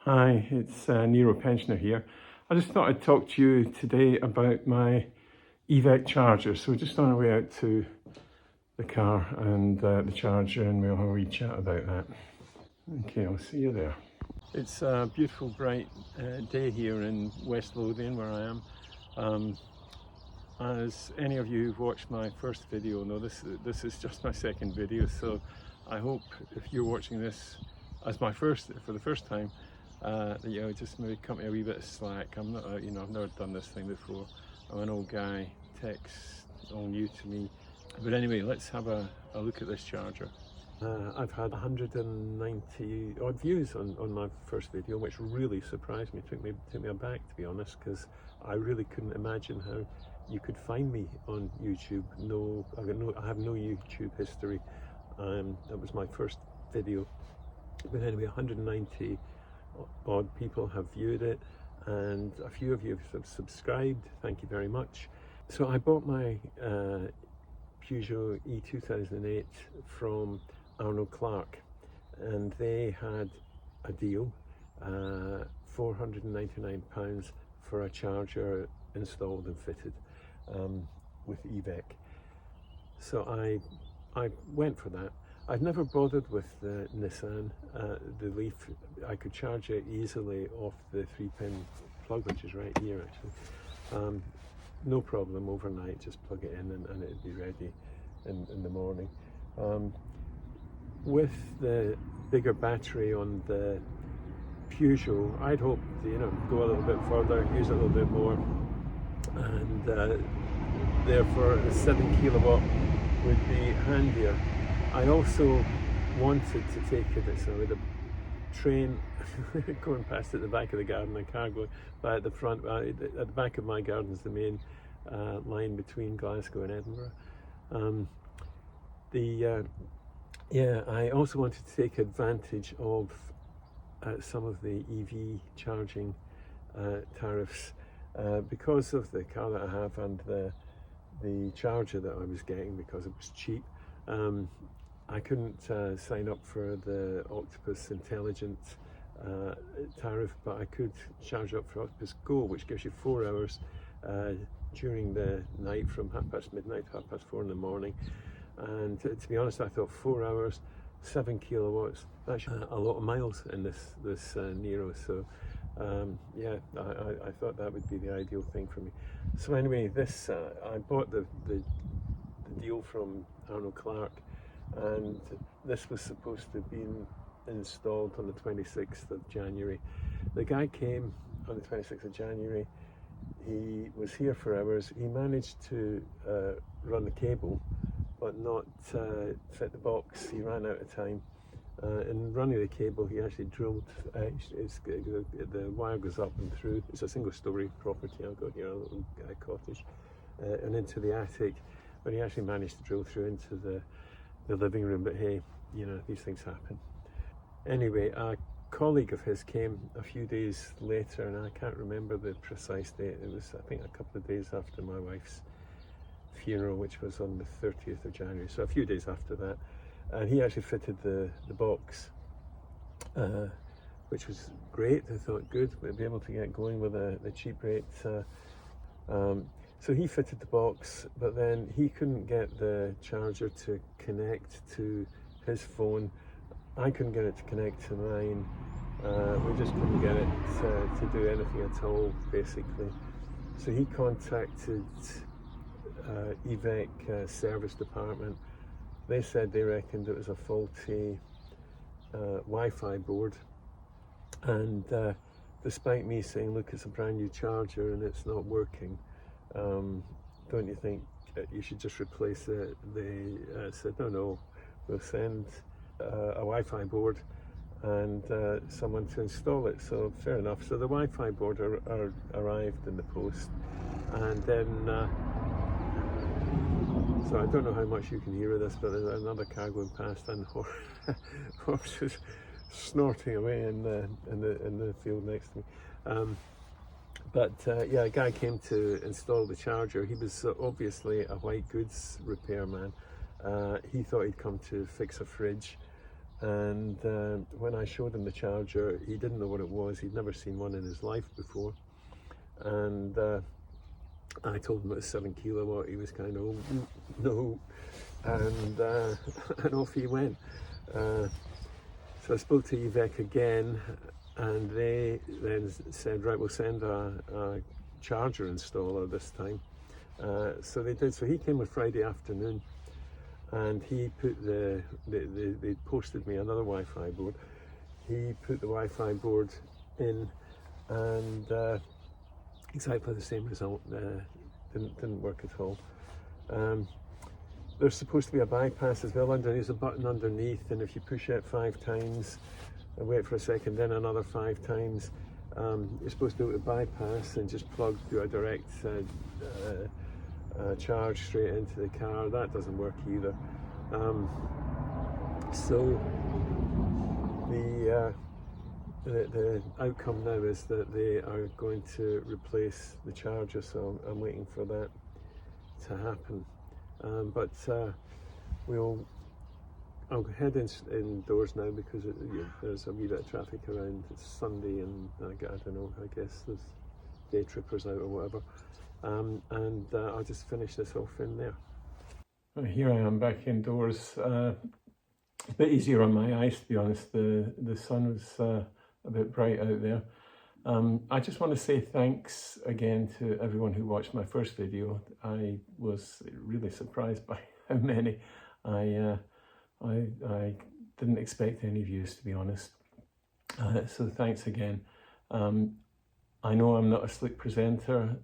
Hi, it's Nero Pensioner here. I just thought I'd talk to you today about my Evec charger. So we're just on our way out to the car and the charger, and we'll have a wee chat about that. Okay, I'll see you there. It's a beautiful bright day here in West Lothian where I am. As any of you who've watched my first video know, this is just my second video, so I hope if you're watching this as for the first time, that just maybe cut me a wee bit of slack. I'm not, I've never done this thing before. I'm an old guy, tech's all new to me. But anyway, let's have a look at this charger. I've had 190 odd views on my first video, which really surprised me, took me aback, to be honest, because I really couldn't imagine how you could find me on YouTube. I have no YouTube history. That was my first video. But anyway, 190 odd people have viewed it, and a few of you have subscribed. Thank you very much. So I bought my Peugeot E2008 from Arnold Clark, and they had a deal, £499 for a charger installed and fitted with Evec. So I went for that. I've never bothered with the Nissan, the Leaf. I could charge it easily off the 3-pin plug, which is right here actually. No problem overnight, just plug it in and it'd be ready in the morning. With the bigger battery on the Peugeot, I'd hoped to go a little bit further, use it a little bit more, and therefore the 7 kilowatt would be handier. I also wanted to take it, so with a train going past at the back of the garden, a car going by at the front. At the back of my garden is the main line between Glasgow and Edinburgh. I also wanted to take advantage of some of the EV charging tariffs because of the car that I have and the charger that I was getting, because it was cheap. I couldn't sign up for the Octopus Intelligent tariff, but I could charge up for Octopus Go, which gives you 4 hours during the night from midnight to 4:30 in the morning. And to be honest, I thought 4 hours, 7 kilowatts, that's a lot of miles in this Nero. So I thought that would be the ideal thing for me. So anyway, I bought the deal from Arnold Clark, and this was supposed to have been installed on the 26th of January. The guy came on the 26th of January. He was here for hours. He managed to run the cable, but not fit the box. He ran out of time. In running the cable, he actually drilled, the wire goes up and through. It's a single story property. I've got here a little cottage, and into the attic, but he actually managed to drill through into the living room. But hey, these things happen. Anyway, a colleague of his came a few days later, and I can't remember the precise date. It was, I think, a couple of days after my wife's funeral, which was on the 30th of January, so a few days after that. And he actually fitted the box, which was great. I thought, good, we'll be able to get going with the cheap rate. So he fitted the box, but then he couldn't get the charger to connect to his phone. I couldn't get it to connect to mine. We just couldn't get it to do anything at all, basically. So he contacted Evec service department. They said they reckoned it was a faulty Wi-Fi board, and despite me saying, look, it's a brand new charger and it's not working, don't you think you should just replace it? They said, no, we'll send a Wi-Fi board and someone to install it. So fair enough. So the Wi-Fi board arrived in the post, and then so I don't know how much you can hear of this, but there's another car going past and horses snorting away in the field next to me. A guy came to install the charger. He was obviously a white goods repairman. He thought he'd come to fix a fridge, And when I showed him the charger, he didn't know what it was. He'd never seen one in his life before. And I told him it was 7 kilowatt. He was kind of, oh, no. And, and off he went. So I spoke to Evec again, and they then said, right, we'll send a charger installer this time. So they did. So he came on Friday afternoon, and he put they posted me another Wi-Fi board. He put the Wi-Fi board in, and exactly the same result. Didn't work at all. There's supposed to be a bypass as well. There's a button underneath, and if you push it 5 times and wait for a second, then another 5 times, you're supposed to be able to bypass and just plug through a direct charge straight into the car. That doesn't work either. So the outcome now is that they are going to replace the charger, so I'm waiting for that to happen. But I'll head indoors now because there's a wee bit of traffic around. It's Sunday, and I don't know, I guess there's day trippers out or whatever. And I'll just finish this off in there. Here I am back indoors. A bit easier on my eyes, to be honest. The sun was a bit bright out there. I just want to say thanks again to everyone who watched my first video. I was really surprised by how many. I didn't expect any views, to be honest. So thanks again. I know I'm not a slick presenter.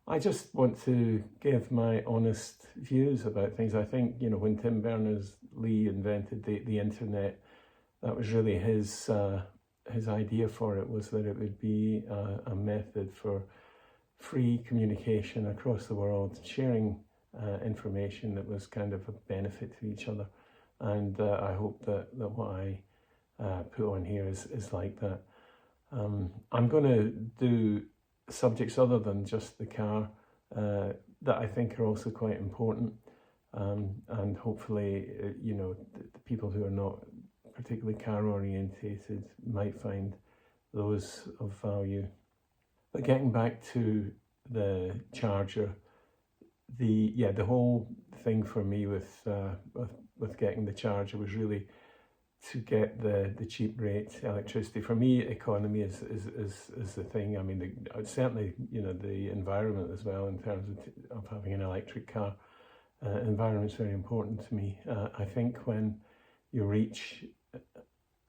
I just want to give my honest views about things. I think, you know, when Tim Berners-Lee invented the internet, that was really his idea for it, was that it would be a method for free communication across the world, sharing information that was kind of a benefit to each other. And I hope that what I put on here is like that. I'm going to do subjects other than just the car that I think are also quite important, and hopefully you know, the people who are not particularly car orientated might find those of value. But getting back to the charger, the whole thing for me with getting the charger was really to get the cheap rate electricity. For me, economy is the thing. I mean, certainly, you know, the environment as well, in terms of having an electric car. Environment is very important to me. I think when you reach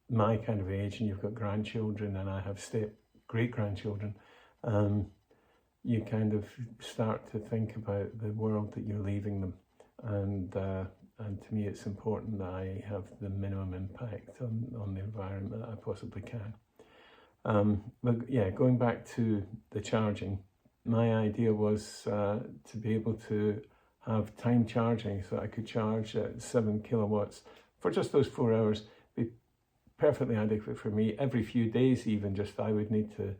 my kind of age and you've got grandchildren, and I have great-grandchildren, you kind of start to think about the world that you're leaving them. And to me, it's important that I have the minimum impact on the environment that I possibly can. But yeah, going back to the charging, my idea was to be able to have time charging, so I could charge at 7 kilowatts for just those 4 hours. Be perfectly adequate for me. Every few days, even, just I would need to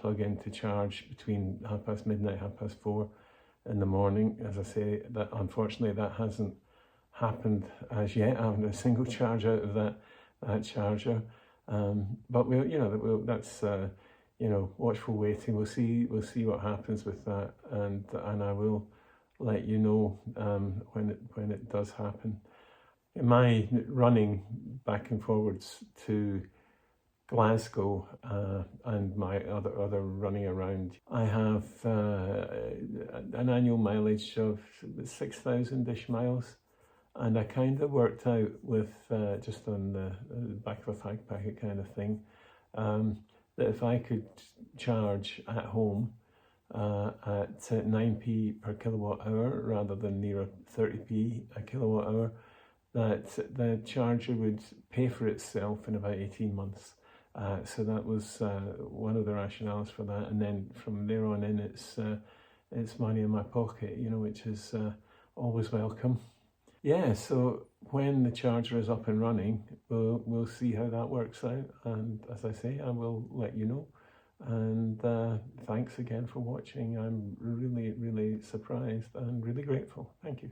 plug in to charge between midnight, 4:30 in the morning. As I say, that unfortunately that hasn't happened as yet. I haven't a single charge out of that charger. But that's you know, watchful waiting. We'll see what happens with that, and I will let you know when it does happen. In my running back and forwards to Glasgow and my other running around, I have an annual mileage of 6,000-ish miles, and I kind of worked out with just on the back of a fag packet kind of thing, that if I could charge at home at 9p per kilowatt hour rather than near 30p a kilowatt hour, that the charger would pay for itself in about 18 months. So that was one of the rationales for that, and then from there on in, it's money in my pocket, you know, which is always welcome. Yeah, so when the charger is up and running, we'll see how that works out, and as I say, I will let you know. And thanks again for watching. I'm really, really surprised and really grateful. Thank you.